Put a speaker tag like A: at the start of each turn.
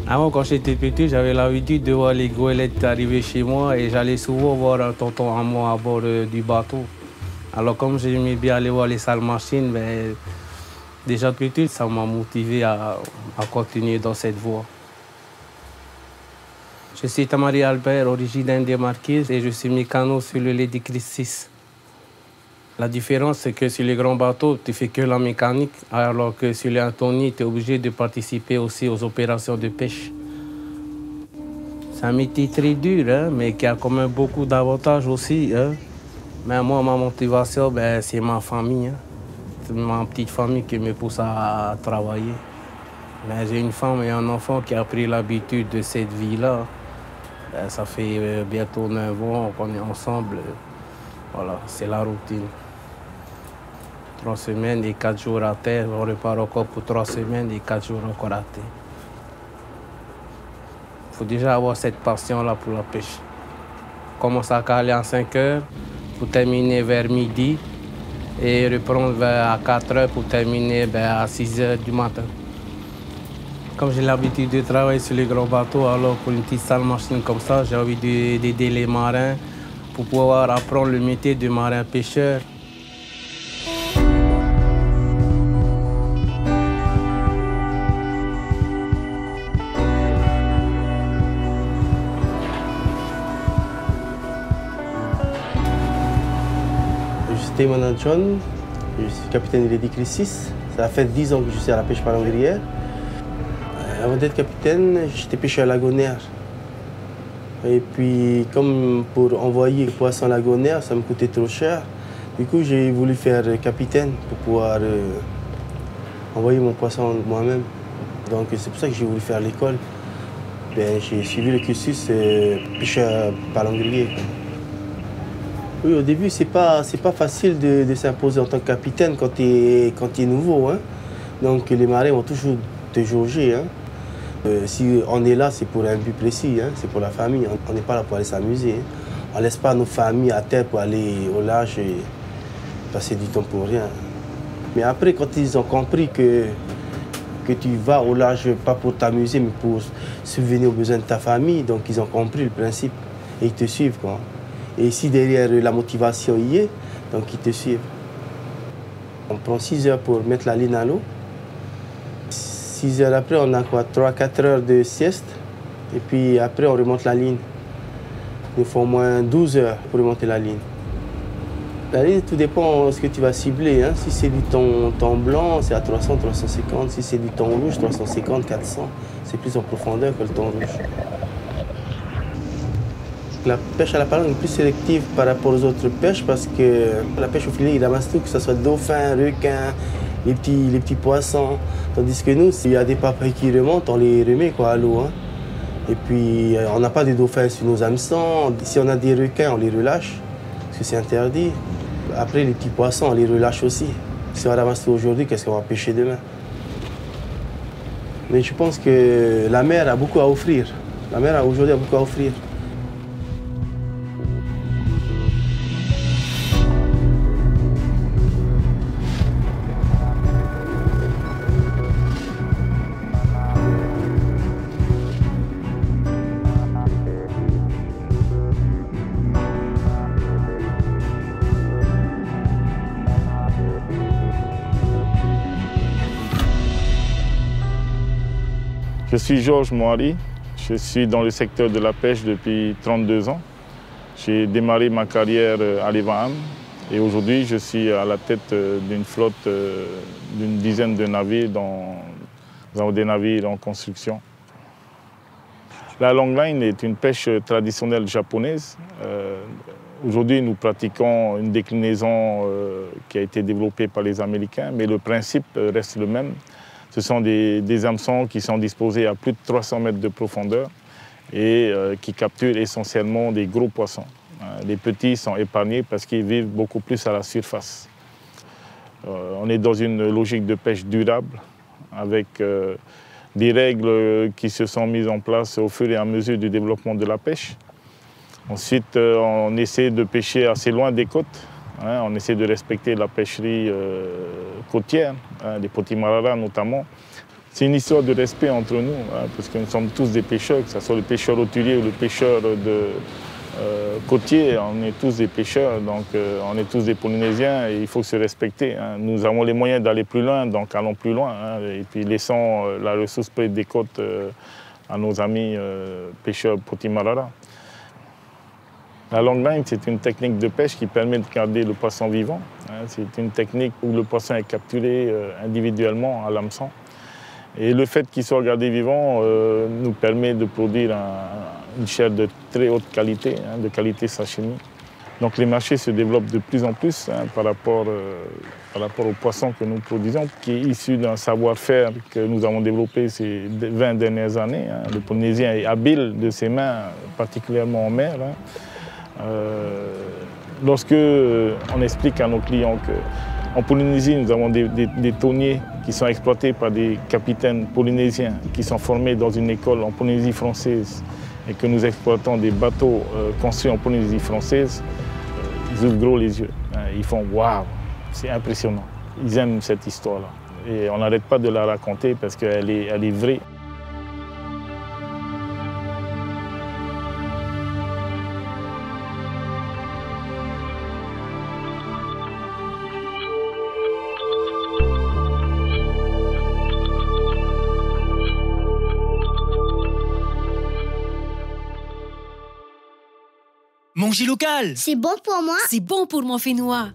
A: Avant, quand j'étais petit, j'avais l'habitude de voir les goélettes arriver chez moi et j'allais souvent voir un tonton à moi à bord du bateau. Alors comme j'aimais bien aller voir les salles machines, ben, déjà petit, ça m'a motivé à continuer dans cette voie. Je suis Tamari Albert, originaire des Marquises et je suis mécano sur le Lady Chris 6. La différence, c'est que sur les grands bateaux, tu fais que la mécanique, alors que sur les Anthony, tu es obligé de participer aussi aux opérations de pêche. C'est un métier très dur, hein, mais qui a quand même beaucoup d'avantages aussi. Hein. Mais moi, ma motivation, ben, c'est ma famille. Hein. C'est ma petite famille qui me pousse à travailler. Mais j'ai une femme et un enfant qui a pris l'habitude de cette vie-là. Ben, ça fait bientôt 9 ans qu'on est ensemble. Voilà, c'est la routine. 3 semaines et 4 jours à terre. On repart encore pour 3 semaines et 4 jours encore à terre. Il faut déjà avoir cette passion-là pour la pêche. Commence à caler à 5 heures pour terminer vers midi et reprendre à 4 heures pour terminer à 6 heures du matin. Comme j'ai l'habitude de travailler sur les grands bateaux, alors pour une petite salle machine comme ça, j'ai envie d'aider les marins pour pouvoir apprendre le métier de marin-pêcheur.
B: Je suis Thémana John, je suis capitaine de Lady Chris 6. Ça fait 10 ans que je suis à la pêche palangrière. Avant d'être capitaine, j'étais pêcheur lagonaire. Et puis, comme pour envoyer les poissons lagonaires, ça me coûtait trop cher. Du coup, j'ai voulu faire capitaine pour pouvoir envoyer mon poisson moi-même. Donc, c'est pour ça que j'ai voulu faire l'école. J'ai suivi le cursus pêcheur palangrier. Oui, au début, c'est pas facile de s'imposer en tant que capitaine quand tu es nouveau. Hein. Donc, les marins vont toujours te jauger. Hein. Si on est là, c'est pour un but précis, hein. C'est pour la famille. On n'est pas là pour aller s'amuser. Hein. On ne laisse pas nos familles à terre pour aller au large et passer du temps pour rien. Mais après, quand ils ont compris que tu vas au large pas pour t'amuser, mais pour subvenir aux besoins de ta famille, donc ils ont compris le principe et ils te suivent, quoi. Et si derrière la motivation y est, donc ils te suivent. On prend 6 heures pour mettre la ligne à l'eau. 6 heures après, on a quoi, 3-4 heures de sieste. Et puis après, on remonte la ligne. Il faut au moins 12 heures pour remonter la ligne. La ligne, tout dépend de ce que tu vas cibler. Hein. Si c'est du thon blanc, c'est à 300, 350. Si c'est du thon rouge, 350, 400. C'est plus en profondeur que le thon rouge. La pêche à la palangre est plus sélective par rapport aux autres pêches parce que la pêche au filet, il ramasse tout, que ce soit dauphins, requins, les petits poissons. Tandis que nous, s'il y a des papayes qui remontent, on les remet quoi, à l'eau. Hein. Et puis, on n'a pas de dauphins sur nos hameçons. Si on a des requins, on les relâche, parce que c'est interdit. Après, les petits poissons, on les relâche aussi. Si on ramasse tout aujourd'hui, qu'est-ce qu'on va pêcher demain? Mais je pense que la mer a beaucoup à offrir. La mer, aujourd'hui, a beaucoup à offrir.
C: Je suis Georges Moari, je suis dans le secteur de la pêche depuis 32 ans. J'ai démarré ma carrière à l'Evaham et aujourd'hui je suis à la tête d'une flotte d'une dizaine de navires, dans des navires en construction. La longline est une pêche traditionnelle japonaise. Aujourd'hui nous pratiquons une déclinaison qui a été développée par les Américains, mais le principe reste le même. Ce sont des hameçons qui sont disposés à plus de 300 mètres de profondeur et qui capturent essentiellement des gros poissons. Les petits sont épargnés parce qu'ils vivent beaucoup plus à la surface. On est dans une logique de pêche durable avec des règles qui se sont mises en place au fur et à mesure du développement de la pêche. Ensuite, on essaie de pêcher assez loin des côtes. On essaie de respecter la pêcherie côtière, les potimarara notamment. C'est une histoire de respect entre nous, hein, parce que nous sommes tous des pêcheurs, que ce soit le pêcheur hauturier ou le pêcheur côtier, on est tous des pêcheurs, donc on est tous des Polynésiens et il faut se respecter. Hein. Nous avons les moyens d'aller plus loin, donc allons plus loin. Hein, et puis laissons la ressource près des côtes à nos amis pêcheurs Potimarara. La longline, c'est une technique de pêche qui permet de garder le poisson vivant. Hein. C'est une technique où le poisson est capturé individuellement à l'hameçon. Et le fait qu'il soit gardé vivant nous permet de produire une chair de très haute qualité, hein, de qualité sashimi. Donc les marchés se développent de plus en plus hein, par rapport au poisson que nous produisons, qui est issu d'un savoir-faire que nous avons développé ces 20 dernières années. Hein. Le Polynésien est habile de ses mains, particulièrement en mer. Hein. Lorsque on explique à nos clients qu'en Polynésie, nous avons des thoniers qui sont exploités par des capitaines polynésiens qui sont formés dans une école en Polynésie française et que nous exploitons des bateaux construits en Polynésie française, ils ouvrent gros les yeux. Ils font « waouh, c'est impressionnant ». Ils aiment cette histoire-là. Et on n'arrête pas de la raconter parce qu'elle est vraie.
D: Manger local.
E: C'est bon pour moi.
D: C'est bon pour mon Fénois.